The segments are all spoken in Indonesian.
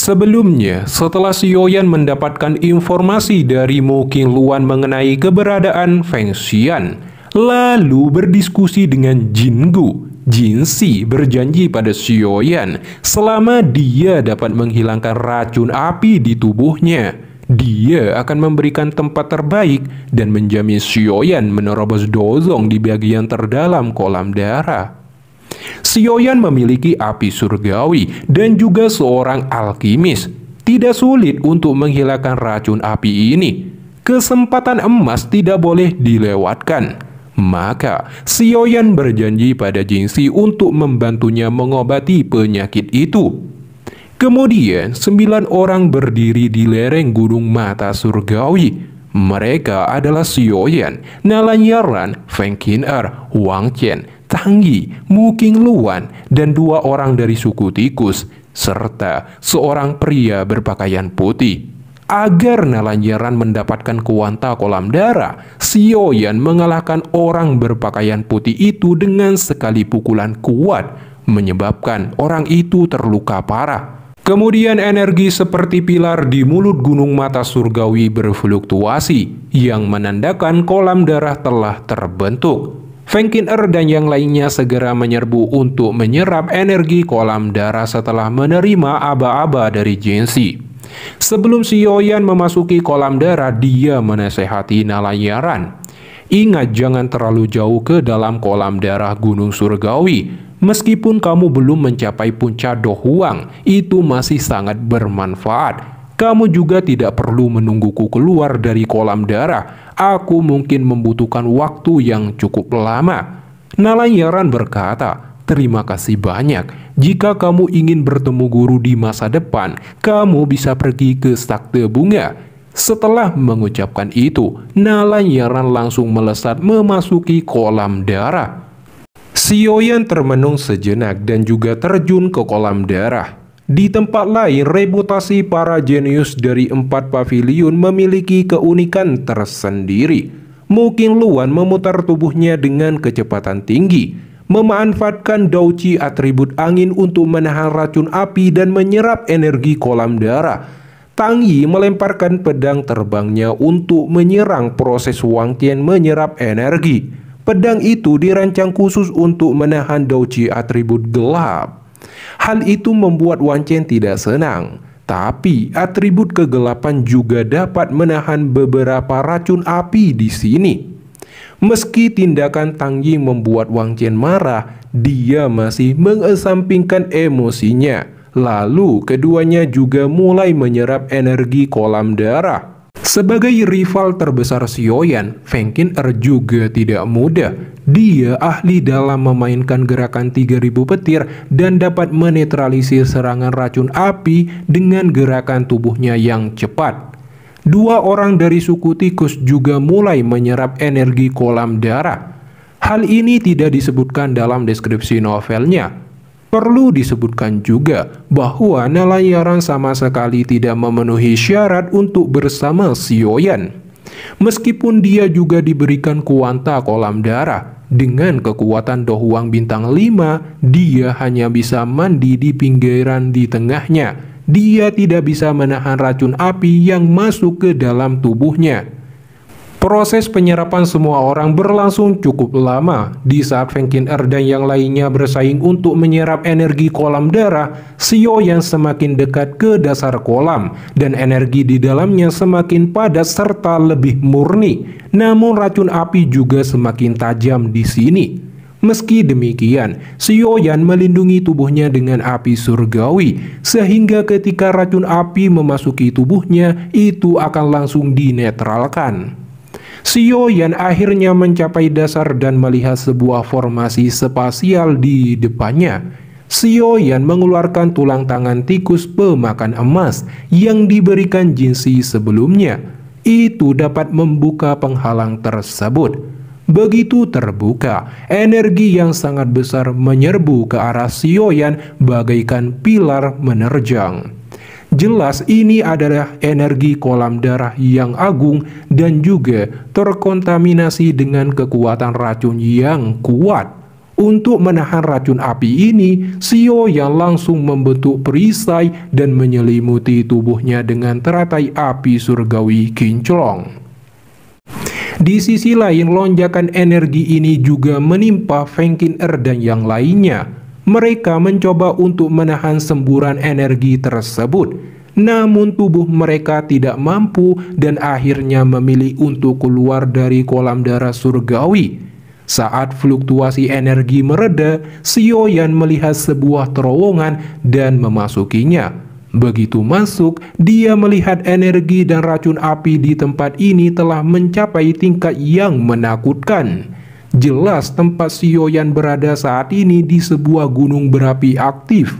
Sebelumnya, setelah Xiaoyan mendapatkan informasi dari Mo Qingluan mengenai keberadaan Feng Xian, lalu berdiskusi dengan Jingu, Jinxi berjanji pada Xiaoyan selama dia dapat menghilangkan racun api di tubuhnya, dia akan memberikan tempat terbaik dan menjamin Xiaoyan menerobos dozong di bagian terdalam kolam darah. Xiaoyan memiliki api surgawi dan juga seorang alkimis. Tidak sulit untuk menghilangkan racun api ini. Kesempatan emas tidak boleh dilewatkan. Maka Xiaoyan berjanji pada Jinxi untuk membantunya mengobati penyakit itu. Kemudian 9 orang berdiri di lereng gunung mata surgawi. Mereka adalah Xiaoyan, Nalanyaran, Feng Qin'er, Wang Qian, Tang Yi, Mo Qingluan, dan 2 orang dari suku tikus, serta seorang pria berpakaian putih. Agar Nalanyaran mendapatkan kuanta kolam darah, Xiaoyan mengalahkan orang berpakaian putih itu dengan sekali pukulan kuat, menyebabkan orang itu terluka parah. Kemudian energi seperti pilar di mulut gunung mata surgawi berfluktuasi, yang menandakan kolam darah telah terbentuk. Feng Qin'er dan yang lainnya segera menyerbu untuk menyerap energi kolam darah setelah menerima aba-aba dari Jinxi. Sebelum Xiaoyan memasuki kolam darah, dia menasehati Nalanyaran. Ingat, jangan terlalu jauh ke dalam kolam darah gunung surgawi. Meskipun kamu belum mencapai puncak Dohuang, itu masih sangat bermanfaat. Kamu juga tidak perlu menungguku keluar dari kolam darah. Aku mungkin membutuhkan waktu yang cukup lama. Nalanyaran berkata, terima kasih banyak. Jika kamu ingin bertemu guru di masa depan, kamu bisa pergi ke Sakte Bunga. Setelah mengucapkan itu, Nalanyaran langsung melesat memasuki kolam darah. Xiaoyan termenung sejenak dan juga terjun ke kolam darah. Di tempat lain, reputasi para jenius dari 4 paviliun memiliki keunikan tersendiri. Mo Qingluan memutar tubuhnya dengan kecepatan tinggi, memanfaatkan Douqi atribut angin untuk menahan racun api dan menyerap energi kolam darah. Tang Yi melemparkan pedang terbangnya untuk menyerang proses Wang Qian menyerap energi. Pedang itu dirancang khusus untuk menahan Douqi atribut gelap. Hal itu membuat Wang Qian tidak senang. Tapi atribut kegelapan juga dapat menahan beberapa racun api di sini. Meski tindakan Tang Yi membuat Wang Qian marah, dia masih mengesampingkan emosinya. Lalu keduanya juga mulai menyerap energi kolam darah. Sebagai rival terbesar Xiaoyan, Feng Qin'er juga tidak mudah. Dia ahli dalam memainkan gerakan 3000 petir dan dapat menetralisir serangan racun api dengan gerakan tubuhnya yang cepat. 2 orang dari suku tikus juga mulai menyerap energi kolam darah. Hal ini tidak disebutkan dalam deskripsi novelnya. Perlu disebutkan juga bahwa Nalanyaran sama sekali tidak memenuhi syarat untuk bersama Xiaoyan. Meskipun dia juga diberikan kuanta kolam darah, dengan kekuatan Dohuang bintang 5, dia hanya bisa mandi di pinggiran di tengahnya. Dia tidak bisa menahan racun api yang masuk ke dalam tubuhnya. Proses penyerapan semua orang berlangsung cukup lama. Di saat Feng Qin'er dan yang lainnya bersaing untuk menyerap energi kolam darah, Xiaoyan semakin dekat ke dasar kolam, dan energi di dalamnya semakin padat serta lebih murni. Namun racun api juga semakin tajam di sini. Meski demikian, Xiaoyan melindungi tubuhnya dengan api surgawi, sehingga ketika racun api memasuki tubuhnya, itu akan langsung dinetralkan. Xiaoyan akhirnya mencapai dasar dan melihat sebuah formasi spasial di depannya. Xiaoyan mengeluarkan tulang tangan tikus pemakan emas yang diberikan Jinxi sebelumnya. Itu dapat membuka penghalang tersebut. Begitu terbuka, energi yang sangat besar menyerbu ke arah Xiaoyan bagaikan pilar menerjang. Jelas ini adalah energi kolam darah yang agung dan juga terkontaminasi dengan kekuatan racun yang kuat. Untuk menahan racun api ini, Sioyan langsung membentuk perisai dan menyelimuti tubuhnya dengan teratai api surgawi kinclong. Di sisi lain, lonjakan energi ini juga menimpa Feng Qin-er dan yang lainnya. Mereka mencoba untuk menahan semburan energi tersebut, namun tubuh mereka tidak mampu dan akhirnya memilih untuk keluar dari kolam darah surgawi. Saat fluktuasi energi mereda, Sioyan melihat sebuah terowongan dan memasukinya. Begitu masuk, dia melihat energi dan racun api di tempat ini telah mencapai tingkat yang menakutkan. Jelas tempat Sioyan berada saat ini di sebuah gunung berapi aktif.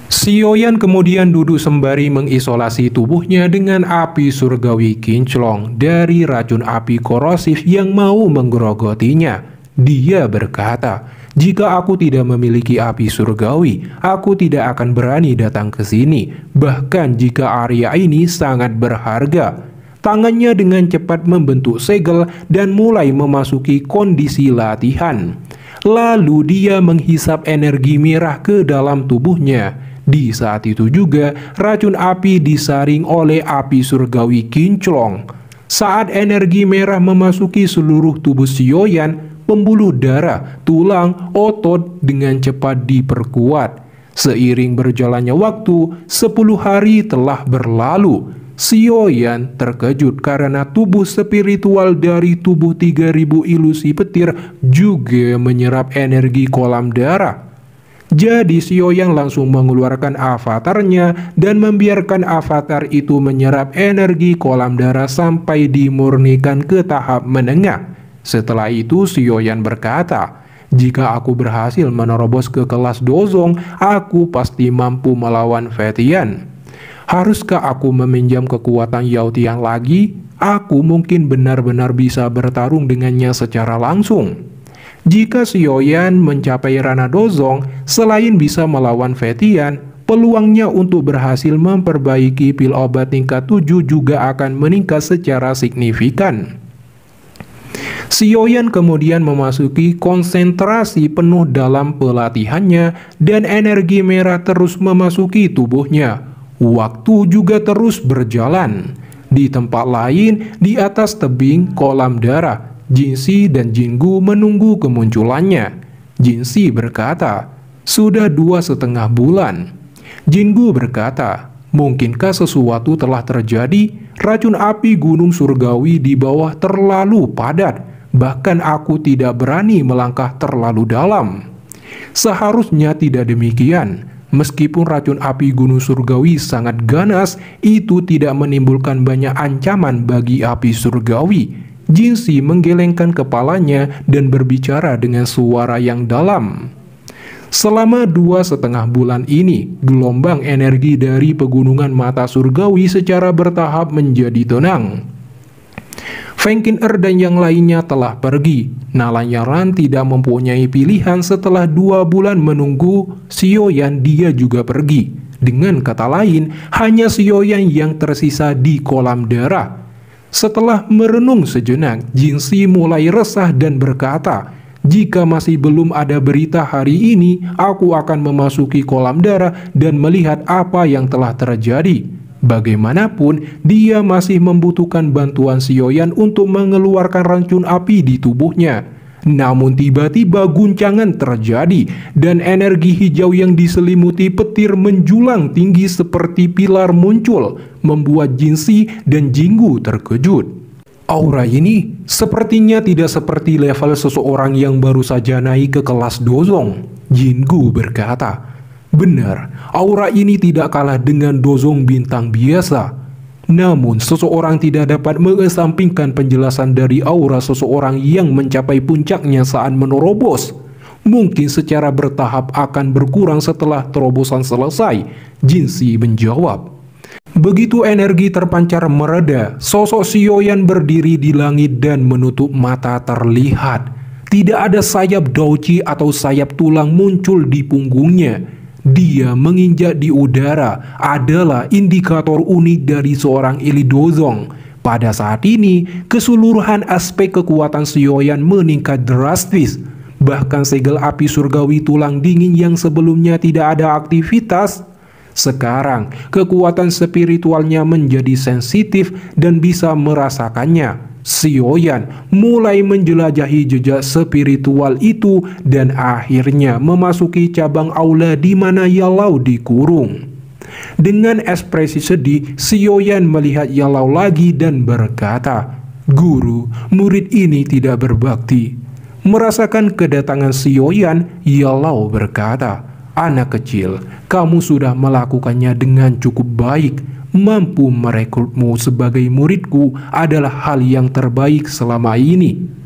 Sioyan kemudian duduk sembari mengisolasi tubuhnya dengan api surgawi kinclong dari racun api korosif yang mau menggerogotinya. Dia berkata, "Jika aku tidak memiliki api surgawi, aku tidak akan berani datang ke sini. Bahkan jika area ini sangat berharga." Tangannya dengan cepat membentuk segel dan mulai memasuki kondisi latihan. Lalu dia menghisap energi merah ke dalam tubuhnya. Di saat itu juga, racun api disaring oleh api surgawi kinclong. Saat energi merah memasuki seluruh tubuh Sioyan, pembuluh darah, tulang, otot dengan cepat diperkuat. Seiring berjalannya waktu, 10 hari telah berlalu. Sioyan terkejut karena tubuh spiritual dari tubuh 3000 ilusi petir juga menyerap energi kolam darah. Jadi Sioyan langsung mengeluarkan avatarnya dan membiarkan avatar itu menyerap energi kolam darah sampai dimurnikan ke tahap menengah. Setelah itu Sioyan berkata, "Jika aku berhasil menerobos ke kelas Dozong, aku pasti mampu melawan Fetian. Haruskah aku meminjam kekuatan Yao Tian lagi? Aku mungkin benar-benar bisa bertarung dengannya secara langsung." Jika Sioyan mencapai ranah Dozong, selain bisa melawan Fetian, peluangnya untuk berhasil memperbaiki pil obat tingkat 7 juga akan meningkat secara signifikan. Sioyan kemudian memasuki konsentrasi penuh dalam pelatihannya dan energi merah terus memasuki tubuhnya. Waktu juga terus berjalan. Di tempat lain, di atas tebing kolam darah, Jinsi dan Jingu menunggu kemunculannya. Jinsi berkata, "Sudah 2,5 bulan." Jingu berkata, "Mungkinkah sesuatu telah terjadi? Racun api gunung surgawi di bawah terlalu padat. Bahkan aku tidak berani melangkah terlalu dalam." Seharusnya tidak demikian. Meskipun racun api gunung surgawi sangat ganas, itu tidak menimbulkan banyak ancaman bagi api surgawi. Jinsi menggelengkan kepalanya dan berbicara dengan suara yang dalam. Selama 2,5 bulan ini, gelombang energi dari pegunungan mata surgawi secara bertahap menjadi tenang. Feng Qin-er dan yang lainnya telah pergi. Nalayaran tidak mempunyai pilihan setelah 2 bulan menunggu Sioyan, dia juga pergi. Dengan kata lain, hanya Sioyan yang tersisa di kolam darah. Setelah merenung sejenak, Jinsi mulai resah dan berkata, "Jika masih belum ada berita hari ini, aku akan memasuki kolam darah dan melihat apa yang telah terjadi." Bagaimanapun, dia masih membutuhkan bantuan Sioyan untuk mengeluarkan racun api di tubuhnya. Namun tiba-tiba guncangan terjadi dan energi hijau yang diselimuti petir menjulang tinggi seperti pilar muncul, membuat Jinsi dan Jingu terkejut. Aura ini sepertinya tidak seperti level seseorang yang baru saja naik ke kelas Dozong. Jingu berkata, "Benar, aura ini tidak kalah dengan Dozong bintang biasa." Namun, seseorang tidak dapat mengesampingkan penjelasan dari aura seseorang yang mencapai puncaknya saat menerobos. Mungkin secara bertahap akan berkurang setelah terobosan selesai, Jinsi menjawab. Begitu energi terpancar mereda, sosok Sioyan berdiri di langit dan menutup mata terlihat. Tidak ada sayap douci atau sayap tulang muncul di punggungnya. Dia menginjak di udara adalah indikator unik dari seorang elit Dozong. Pada saat ini, keseluruhan aspek kekuatan Sioyan meningkat drastis. Bahkan segel api surgawi tulang dingin yang sebelumnya tidak ada aktivitas, sekarang kekuatan spiritualnya menjadi sensitif dan bisa merasakannya. Sioyan mulai menjelajahi jejak spiritual itu dan akhirnya memasuki cabang aula di mana Yalau dikurung. Dengan ekspresi sedih, Sioyan melihat Yalau lagi dan berkata, "Guru, murid ini tidak berbakti." Merasakan kedatangan Sioyan, Yalau berkata, "Anak kecil, kamu sudah melakukannya dengan cukup baik. Mampu merekrutmu sebagai muridku adalah hal yang terbaik selama ini."